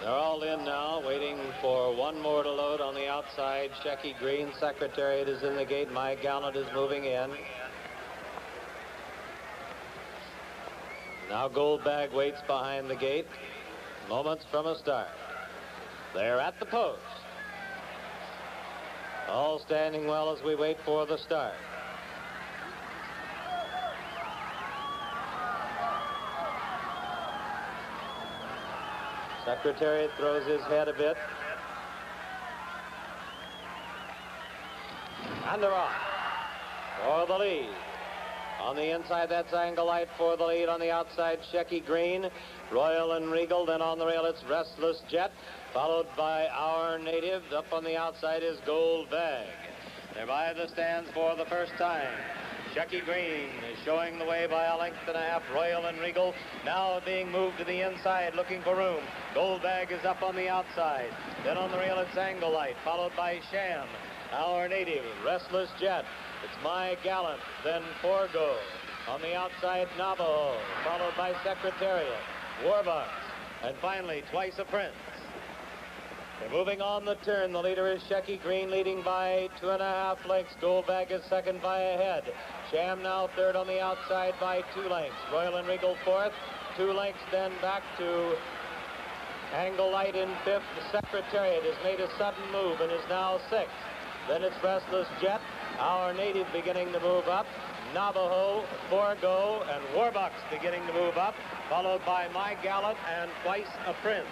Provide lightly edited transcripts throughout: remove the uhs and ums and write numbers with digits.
They're all in now, waiting for one more to load on the outside. Shecky Green, Secretariat is in the gate. My Gallant is moving in. Now Goldbag waits behind the gate. Moments from a start. They're at the post. All standing well as we wait for the start. Secretariat throws his head a bit. And they're off for the lead. On the inside, that's Angle Light for the lead. On the outside, Shecky Green, Royal and Regal. Then on the rail, it's Restless Jet, followed by Our Native. Up on the outside is Gold Bag. They're by the stands for the first time. Shecky Green is showing the way by a length and a half. Royal and Regal now being moved to the inside, looking for room. Gold Bag is up on the outside. Then on the rail, it's Angle Light, followed by Sham, Our Native, Restless Jet. It's My Gallant, then Forgo. On the outside, Navajo, followed by Secretariat, Warbucks, and finally, Twice a Prince. They're moving on the turn. The leader is Shecky Green, leading by 2.5 lengths. Goldbag is second by a head. Sham now third on the outside by 2 lengths. Royal and Regal fourth. 2 lengths then back to Angle Light in fifth. The Secretariat has made a sudden move and is now sixth. Then it's Restless Jet. Our Native beginning to move up. Navajo, Forgo, and Warbucks beginning to move up, followed by My Gallant and Twice a Prince.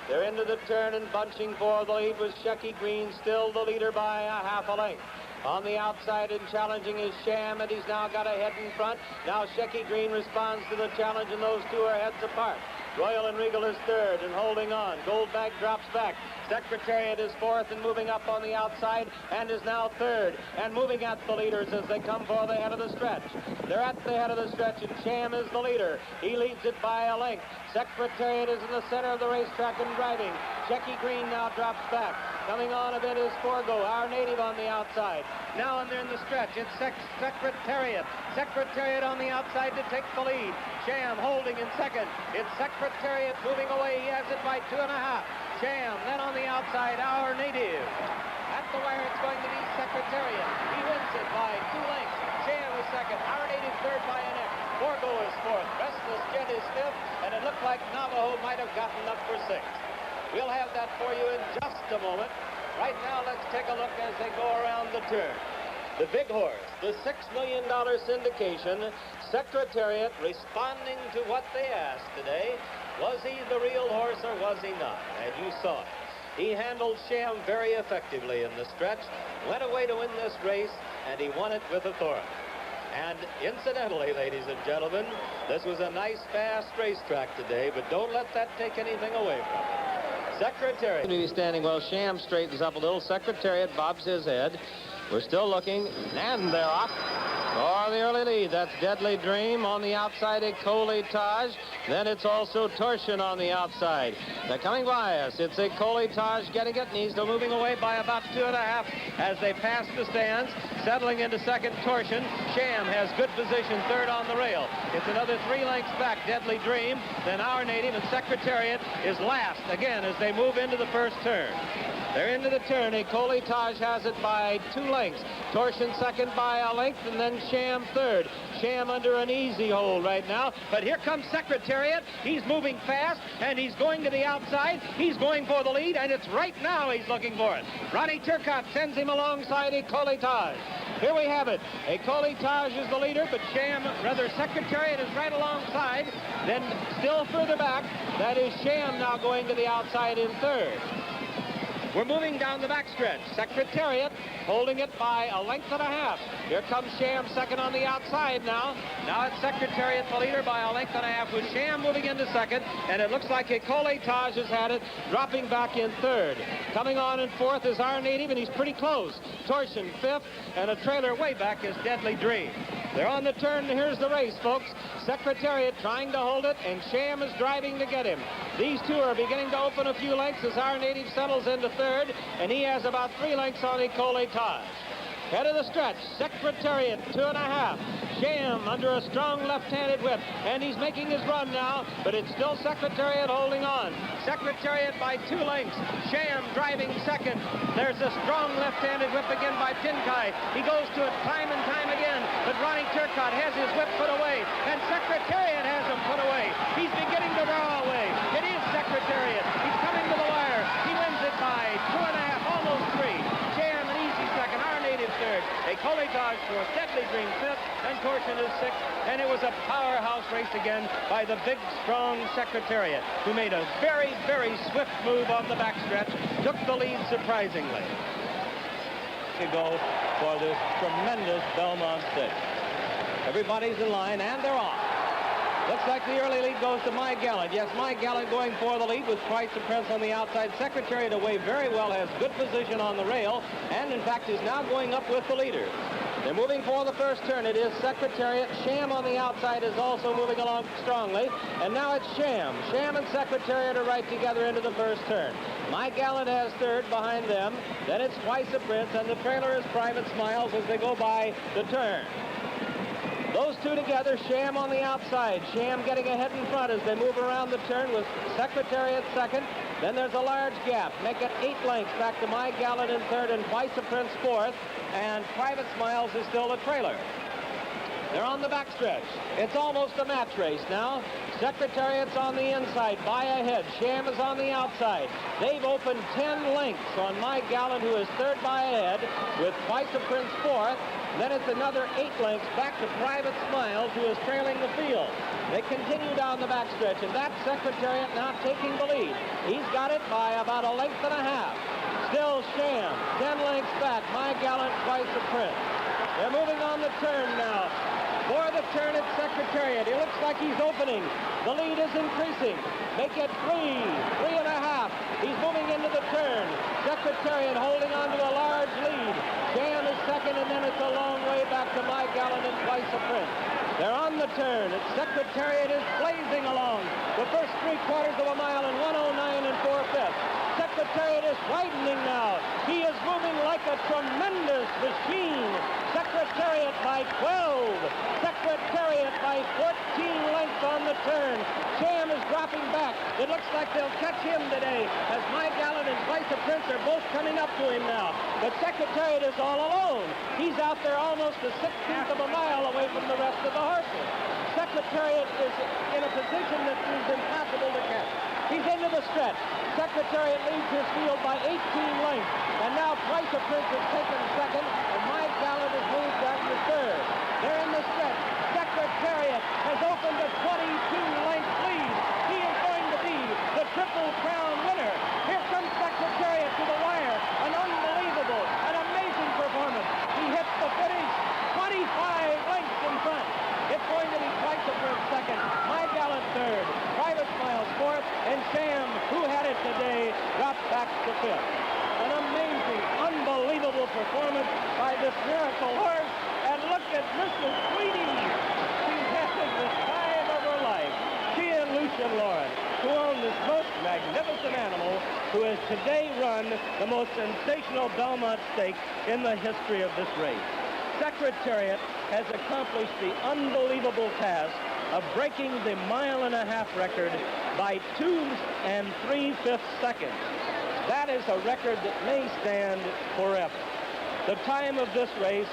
They're into the turn and bunching for the lead with Shecky Green, still the leader by a half a length. On the outside and challenging is Sham, and he's now got a head in front. Now Shecky Green responds to the challenge, and those two are heads apart. Royal and Regal is third and holding on. Goldbag drops back. Secretariat is fourth and moving up on the outside and is now third and moving at the leaders as they come for the head of the stretch. They're at the head of the stretch, and Sham is the leader. He leads it by a length. Secretariat is in the center of the racetrack and driving. Shecky Green now drops back. Coming on a bit is Forgo, Our Native on the outside. Now and they're in the stretch. It's Secretariat. Secretariat on the outside to take the lead. Sham holding in second. It's Secretariat moving away. He has it by 2.5. Sham, then on the outside, Our Native. At the wire, it's going to be Secretariat. He wins it by 2 lengths. Sham is second. Our Native third by a neck. Forgo is fourth. Restless Jet is fifth. And it looked like Navajo might have gotten up for sixth. We'll have that for you in just a moment. Right now, let's take a look as they go around the turn. The big horse, the $6 million syndication, Secretariat, responding to what they asked today. Was he the real horse or was he not? And you saw it. He handled Sham very effectively in the stretch, went away to win this race, and he won it with authority. And incidentally, ladies and gentlemen, this was a nice, fast racetrack today, but don't let that take anything away from it. Secretariat. He's standing well. Sham straightens up a little. Secretariat bobs his head. We're still looking, and they're off for the early lead. That's Deadly Dream. On the outside, Ecolitage. Then it's also Torsion on the outside. They're coming by us. It's Ecolitage getting it, and he's still moving away by about 2.5 as they pass the stands. Settling into second, Torsion. Sham has good position, third on the rail. It's another 3 lengths back, Deadly Dream. Then Our Native, and Secretariat is last again as they move into the first turn. They're into the turn. Ecolitage has it by 2 lengths. Torsion second by a length, and then Sham third. Sham under an easy hold right now. But here comes Secretariat. He's moving fast, and he's going to the outside. He's going for the lead, and it's right now he's looking for it. Ronnie Turcotte sends him alongside Ecolitage. Here we have it. Ecolitage is the leader, but Secretariat is right alongside. Then still further back, that is Sham now going to the outside in third. We're moving down the backstretch. Secretariat holding it by a length and a half. Here comes Sham second on the outside now. Now it's Secretariat the leader by a length and a half with Sham moving into second. And it looks like Ecolitage has had it, dropping back in third. Coming on in fourth is Our Native, and he's pretty close. Torsion fifth, and a trailer way back is Deadly Dream. They're on the turn, and here's the race, folks. Secretariat trying to hold it, and Sham is driving to get him. These two are beginning to open a few lengths as Our Native settles into third, and he has about 3 lengths on Ecolitage. Head of the stretch, Secretariat, 2.5. Sham under a strong left-handed whip, and he's making his run now, but it's still Secretariat holding on. Secretariat by 2 lengths. Sham driving second. There's a strong left-handed whip again by Pinkai. He goes to it time and time again, but Ronnie Turcotte has his whip put away, and Secretariat has him put away. He's beginning to draw away. It is Secretariat. He's coming to the wire. He wins it by 2.5, almost 3. Sham an easy second. Our native third. A Colletage fourth. Deadly Dream fifth. And Torsion is sixth. And it was a powerhouse race again by the big, strong Secretariat, who made a very, very swift move on the backstretch. Took the lead surprisingly. To go for this tremendous Belmont Stakes. Everybody's in line, and they're off. Looks like the early lead goes to My Gallant. Yes, My Gallant going for the lead with Twice the Prince on the outside. Secretariat away very well, has good position on the rail, and in fact is now going up with the leader. They're moving for the first turn. It is Secretariat. Sham on the outside is also moving along strongly, and now it's Sham. Sham and Secretariat are right together into the first turn. My Gallant has third behind them. Then it's Twice the Prince, and the trailer is Private Smiles as they go by the turn. Those two together, Sham on the outside. Sham getting ahead in front as they move around the turn with Secretariat second. Then there's a large gap. Make it 8 lengths back to My Gallant in third and Twice the Prince fourth. And Private Smiles is still the trailer. They're on the backstretch. It's almost a match race now. Secretariat's on the inside, by ahead. Sham is on the outside. They've opened 10 lengths on My Gallant, who is third by ahead, with Twice the Prince fourth. Then it's another 8 lengths back to Private Smiles, who is trailing the field. They continue down the backstretch, and that Secretariat now taking the lead. He's got it by about 1.5 lengths. Still Sham, 10 lengths back. My Gallant, Twice the Prince. They're moving on the turn now. For the turn at Secretariat. It looks like he's opening. The lead is increasing. Make it 3.5. He's moving into the turn. Secretariat holding on to a large lead. Sham is second, and then it's a long way back to My Gallant and Twice the Prince. They're on the turn. Secretariat is blazing along. The first 3/4 of a mile in 1:09 4/5. Secretariat is widening now. He is moving like a tremendous machine. Secretariat by 12. Secretariat by 14 lengths on the turn. Sham is dropping back. It looks like they'll catch him today as My Gallant and Twice the Prince are both coming up to him now. But Secretariat is all alone. He's out there almost a 1/16 of a mile away from the rest of the horses. Secretariat is in a position that is impossible to catch. He's into the stretch. Secretariat leads his field by 18 lengths. And now Twice the Prince has taken second, and My Gallant has moved down to third. They're in the stretch. Secretariat has opened a 22-length lead. He is going to be the Triple Crown winner. Here comes Secretariat to the wire. An unbelievable, an amazing performance. He hits the finish 25 lengths in front. It's going to be Twice the Prince second, My Gallant third, Private Smiles fourth, and Sham, who had it today, dropped back to fifth. An amazing, unbelievable performance by this miracle horse. And look at Mrs. Sweetie. She's having the time of her life. She and Lucian Lawrence, who own this most magnificent animal, who has today run the most sensational Belmont Stakes in the history of this race. Secretariat has accomplished the unbelievable task of breaking the 1.5 mile record by 2 3/5 seconds. That is a record that may stand forever. The time of this race,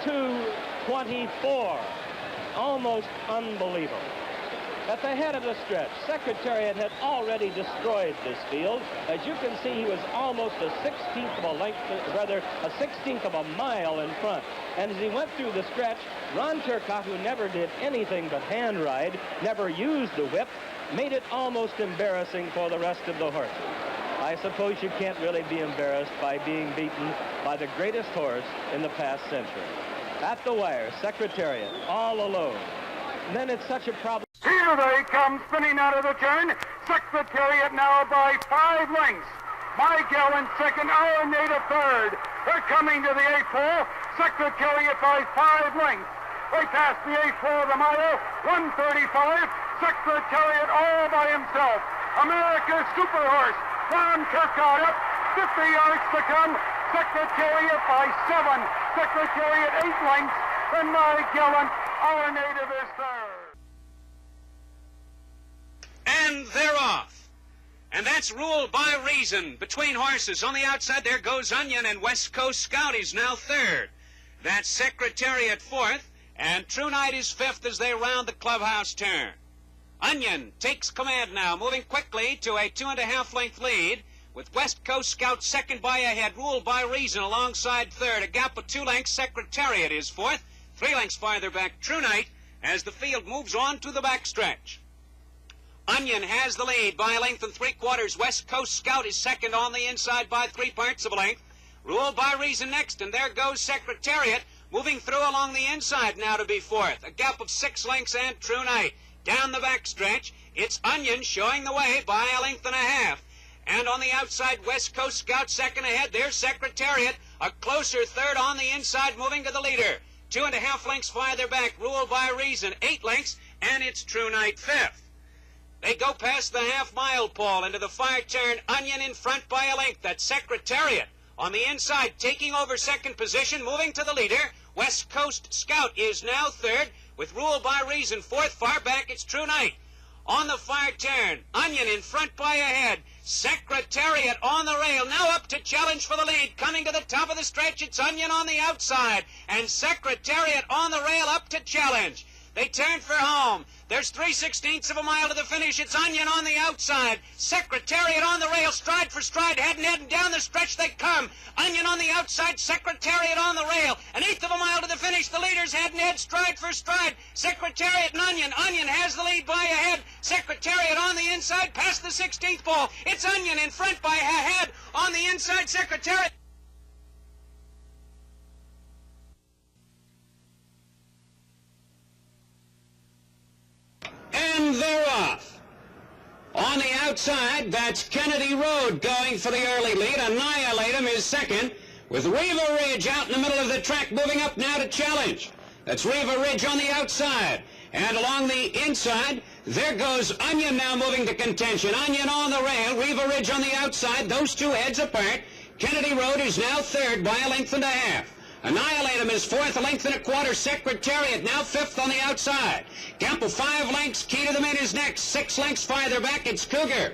2:24. Almost unbelievable. At the head of the stretch, Secretariat had already destroyed this field. As you can see, he was almost a 1/16 of a length, rather a 1/16 of a mile in front. And as he went through the stretch, Ron Turcotte, who never did anything but hand ride, never used the whip, made it almost embarrassing for the rest of the horses. I suppose you can't really be embarrassed by being beaten by the greatest horse in the past century. At the wire, Secretariat, all alone. And then it's such a problem. Here they come, spinning out of the turn. Secretariat now by 5 lengths. My Gallant second, Our Native third. They're coming to the 8th hole. Secretariat by 5 lengths. They pass the 8th hole of the mile, 1:35. Secretariat all by himself. America's super horse, Ron Turcotte up, 50 yards to come. Secretariat by 7. Secretariat 8 lengths, and My Gallant, Our Native, is third. And they're off. And that's ruled by reason. Between horses on the outside, there goes Onion, and West Coast Scout is now third. That's Secretariat fourth, and True Night is fifth as they round the clubhouse turn. Onion takes command now, moving quickly to a 2.5 length lead, with West Coast Scout second by ahead, ruled by reason alongside third. A gap of 2 lengths, Secretariat is fourth. 3 lengths farther back, True Night, as the field moves on to the backstretch. Onion has the lead by a length and 3/4. West Coast Scout is second on the inside by 3 parts of a length. Ruled by reason next, and there goes Secretariat, moving through along the inside now to be fourth. A gap of 6 lengths and True Night. Down the backstretch, it's Onion showing the way by a length and a half. And on the outside, West Coast Scout second ahead. There's Secretariat, a closer third on the inside, moving to the leader. 2.5 lengths farther back, ruled by reason. 8 lengths, and it's True Night fifth. They go past the half-mile pole into the far turn. Onion in front by a length. That's Secretariat. On the inside, taking over second position, moving to the leader. West Coast Scout is now third, with rule by reason fourth. Far back, it's True Night. On the far turn, Onion in front by a head. Secretariat on the rail, now up to challenge for the lead. Coming to the top of the stretch, it's Onion on the outside, and Secretariat on the rail up to challenge. They turn for home. There's 3/16 of a mile to the finish. It's Onion on the outside. Secretariat on the rail, stride for stride, head and head, and down the stretch they come. Onion on the outside, Secretariat on the rail. 1/8 of a mile to the finish. The leaders head and head, stride for stride. Secretariat and Onion. Onion has the lead by a head. Secretariat on the inside, past the 16th pole. It's Onion in front by a head. On the inside, Secretariat. And they're off. On the outside, that's Kennedy Road going for the early lead. Annihilate him is second, with Riva Ridge out in the middle of the track, moving up now to challenge. That's Riva Ridge on the outside. And along the inside, there goes Onion now moving to contention. Onion on the rail, Riva Ridge on the outside, those two heads apart. Kennedy Road is now third by a length and a half. Annihilate him is fourth, 1.25 lengths. Secretariat now fifth on the outside. Gap of 5 lengths. Key to the Mint is next. 6 lengths farther back, it's Cougar.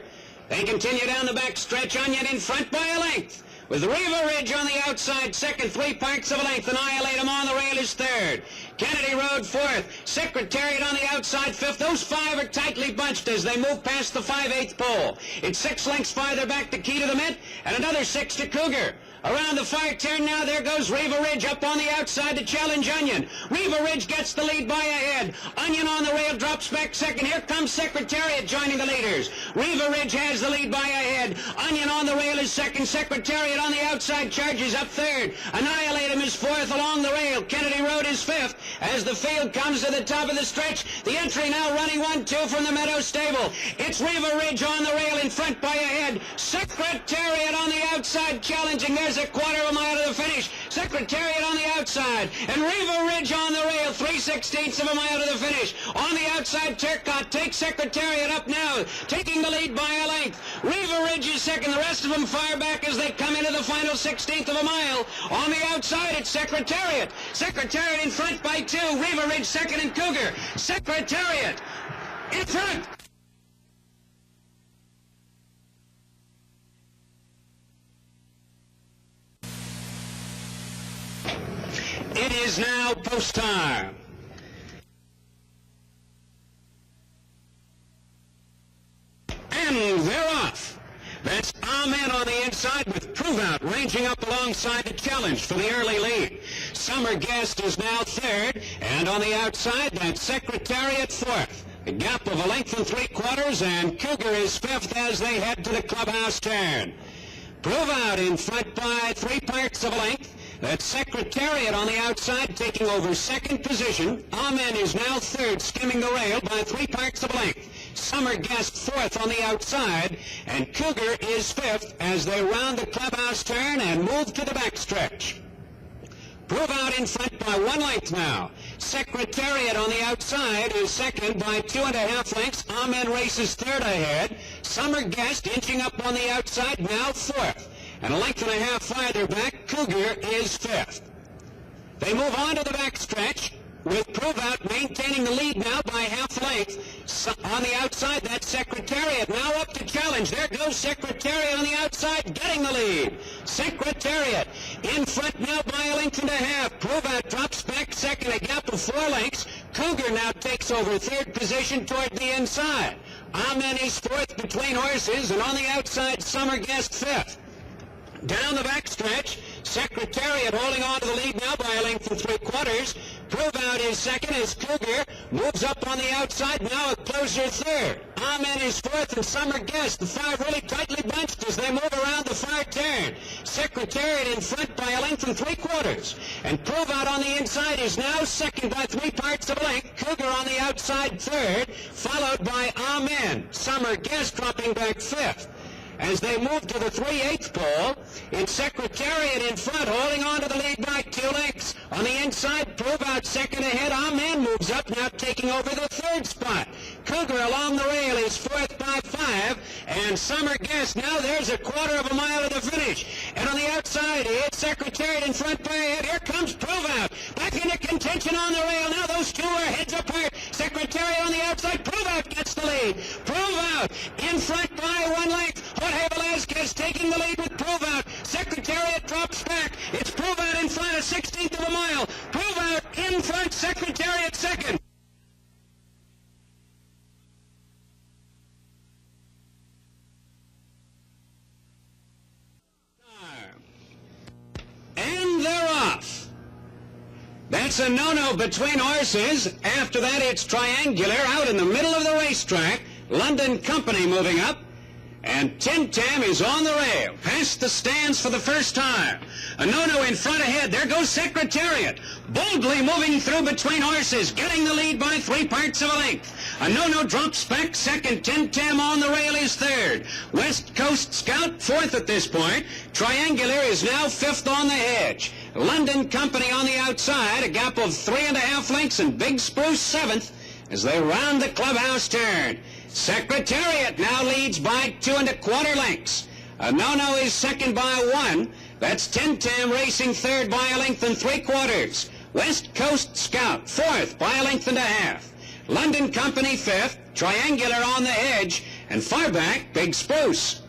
They continue down the back stretch. Onion in front by a length, with Riva Ridge on the outside second, 3 parts of a length. Annihilate him on the rail is third. Kennedy Road fourth. Secretariat on the outside fifth. Those 5 are tightly bunched as they move past the 5/8 pole. It's 6 lengths farther back to Key to the Mint, and another 6 to Cougar. Around the far turn now, there goes Riva Ridge up on the outside to challenge Onion. Riva Ridge gets the lead by a head. Onion on the rail drops back second. Here comes Secretariat joining the leaders. Riva Ridge has the lead by a head. Onion on the rail is second. Secretariat on the outside charges up third. Annihilate him is fourth along the rail. Kennedy Road is fifth. As the field comes to the top of the stretch, the entry now running 1-2 from the Meadow Stable. It's Riva Ridge on the rail in front by a head. Secretariat on the outside challenging. There's a 1/4 mile to the finish. Secretariat on the outside, and Riva Ridge on the rail, 3/16 of a mile to the finish. On the outside, Turcotte takes Secretariat up now, taking the lead by a length. Riva Ridge is second, the rest of them far back as they come into the final 16th of a mile. On the outside, it's Secretariat. Secretariat in front by 2, Riva Ridge second, and Cougar. Secretariat in front. It is now post time. And they're off. That's Amen on the inside, with Prove Out ranging up alongside the challenge for the early lead. Summer Guest is now third, and on the outside, that's Secretariat fourth. A gap of a length and 3/4, and Cougar is fifth as they head to the clubhouse turn. Prove Out in front by 3 parts of a length. That's Secretariat on the outside taking over second position. Amen is now third, skimming the rail by 3 parts of a length. Summer Guest fourth on the outside, and Cougar is fifth as they round the clubhouse turn and move to the backstretch. Prove Out in front by 1 length now. Secretariat on the outside is second by 2.5 lengths. Amen races third ahead. Summer Guest inching up on the outside, now fourth. And a length and a half farther back, Cougar is fifth. They move on to the backstretch, with Prove Out maintaining the lead now by half length. So on the outside, that's Secretariat now up to challenge. There goes Secretariat on the outside, getting the lead. Secretariat in front now by a length and a half. Prove Out drops back second, a gap of 4 lengths. Cougar now takes over third position toward the inside. Amen is fourth between horses, and on the outside, Summer Guest fifth. Down the backstretch, Secretariat holding on to the lead now by a length and 3/4. Prove Out is second as Cougar moves up on the outside, now a closer third. Amen is fourth and Summer Guest. The 5 really tightly bunched as they move around the far turn. Secretariat in front by a length and 3/4. And Prove Out on the inside is now second by 3 parts of a length. Cougar on the outside third, followed by Amen. Summer Guest dropping back fifth. As they move to the 3/8 pole, it's Secretariat in front, holding on to the lead by 2 lengths. On the inside, Prove Out second ahead. Amen moves up, now taking over the third spot. Cougar along the rail is fourth by 5, and Summer Guest, now there's a 1/4 mile to the finish. And on the outside, it's Secretariat in front by a head. Here comes Prove Out, back into contention on the rail. Now those two are heads apart. Secretariat on the outside, Prove Out gets the lead. Prove Out in front by 1 length. Jorge Velazquez taking the lead with Prove Out. Secretariat drops back. It's Prove Out in front, a 16th of a mile. Prove Out in front, Secretariat second. And they're off. That's a no-no between horses. After that, it's triangular out in the middle of the racetrack. London Company moving up. And Tim Tam is on the rail, past the stands for the first time. A no-no in front ahead. There goes Secretariat, boldly moving through between horses, getting the lead by 3 parts of a length. A no-no drops back second. Tim Tam on the rail is third. West Coast Scout fourth at this point. Triangular is now fifth on the hedge. London Company on the outside, a gap of 3.5 lengths, and Big Spruce seventh as they round the clubhouse turn. Secretariat now leads by 2.25 lengths. A no-no is second by 1. That's Tim Tam racing third by a length and 3/4. West Coast Scout fourth by a length and a half. London Company fifth. Triangular on the edge. And far back, Big Spruce.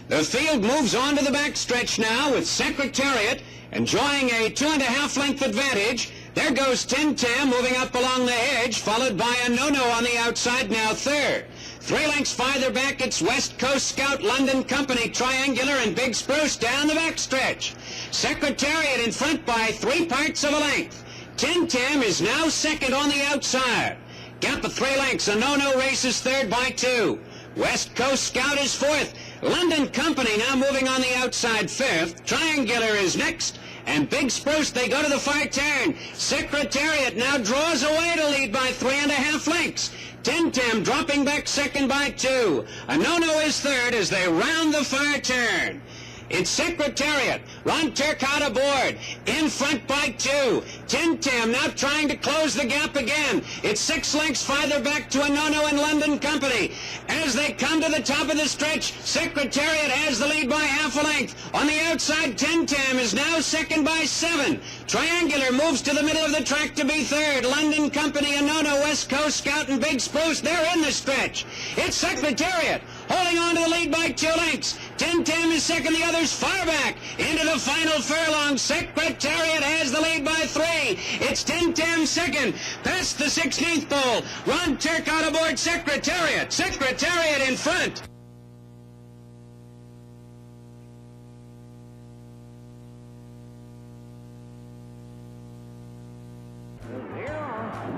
The field moves on to the backstretch now with Secretariat enjoying a 2.5 length advantage. There goes Tim Tam moving up along the hedge, followed by a no-no on the outside, now third. 3 lengths farther back, it's West Coast Scout, London Company, Triangular, and Big Spruce down the backstretch. Secretariat in front by 3 parts of a length. Tim Tam is now second on the outside. Gap of 3 lengths, a no-no races third by 2. West Coast Scout is fourth. London Company now moving on the outside fifth. Triangular is next. And Big Spruce, they go to the far turn. Secretariat now draws away to lead by 3.5 lengths. Tim Tam dropping back second by 2. A no-no is third as they round the far turn. It's Secretariat. Ron Turcotte aboard. In front by 2. Tim Tam now trying to close the gap again. It's 6 lengths farther back to a no-no in London Company. As they come to the top of the stretch, Secretariat has the lead by half a length. On the outside, Tim Tam is now second by 7. Triangular moves to the middle of the track to be third. London Company, a no-no, West Coast Scout, and Big Spruce, they're in the stretch. It's Secretariat holding on to the lead by 2 lengths. Tim Tam is second, the others far back. Into the final furlong, Secretariat has the lead by 3. It's Tim Tam second, past the 16th pole. Ron Turcotte aboard Secretariat. Secretariat in front.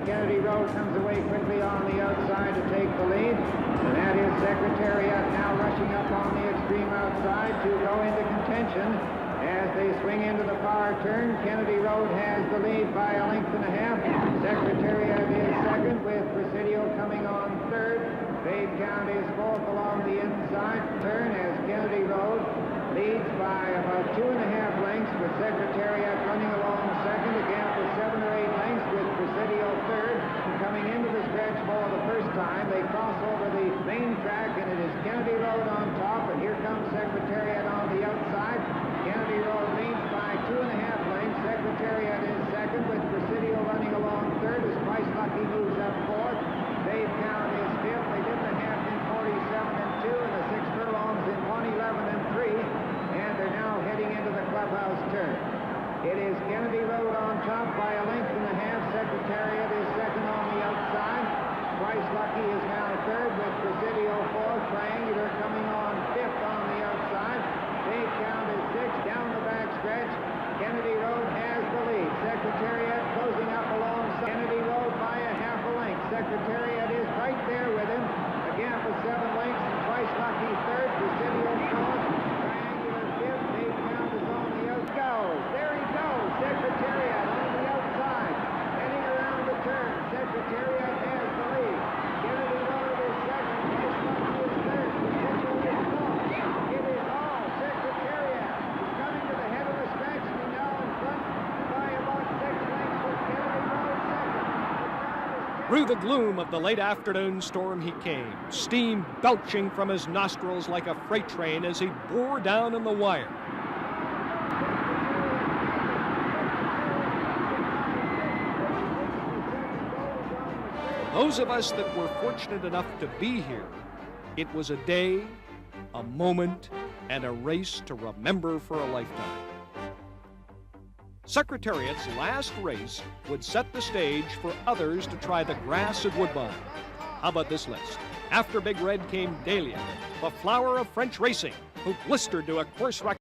Kennedy Road comes away quickly on the outside to take the lead. And that is Secretariat now rushing up on the extreme outside to go into contention. As they swing into the far turn, Kennedy Road has the lead by a length and a half. Secretariat is second with Presidio coming on third. Fade Count is fourth along the inside turn as Kennedy Road leads by about 2.5 lengths with Secretariat running along second. A gap of 7 or 8 lengths with Presidio third. Coming into the stretch for the first time, they cross over the main track, and it is Kennedy Road on top, and here comes Secretariat on the outside. Kennedy Road leads by 2.5 lengths. Secretariat Kennedy Road on top by a length and a half. Secretariat is second on the outside. Twice Lucky is now third with Presidio fourth. Triangular coming on fifth on the outside. Big count is sixth. Down the back stretch, Kennedy Road has the lead. Secretariat closing up alongside Kennedy Road by a half a length. Secretariat is right there with him. Again for 7 lengths. And Twice Lucky third. Presidio fourth. Triangular fifth. Big count is on the outside. There he goes. Secretariat on the outside. Heading around the turn. Secretariat has the lead. Kennedy Road is second. Twice Lucky is third. Presidio is fourth. It is all Secretariat. He's coming to the head of the stretch. He now in front by about 6 lengths with Kennedy Road second. Through the gloom of the late afternoon storm he came, steam belching from his nostrils like a freight train as he bore down in the wire. Those of us that were fortunate enough to be here, it was a day, a moment, and a race to remember for a lifetime. Secretariat's last race would set the stage for others to try the grass at Woodbine. How about this list? After Big Red came Dahlia, the flower of French racing, who blistered to a course record.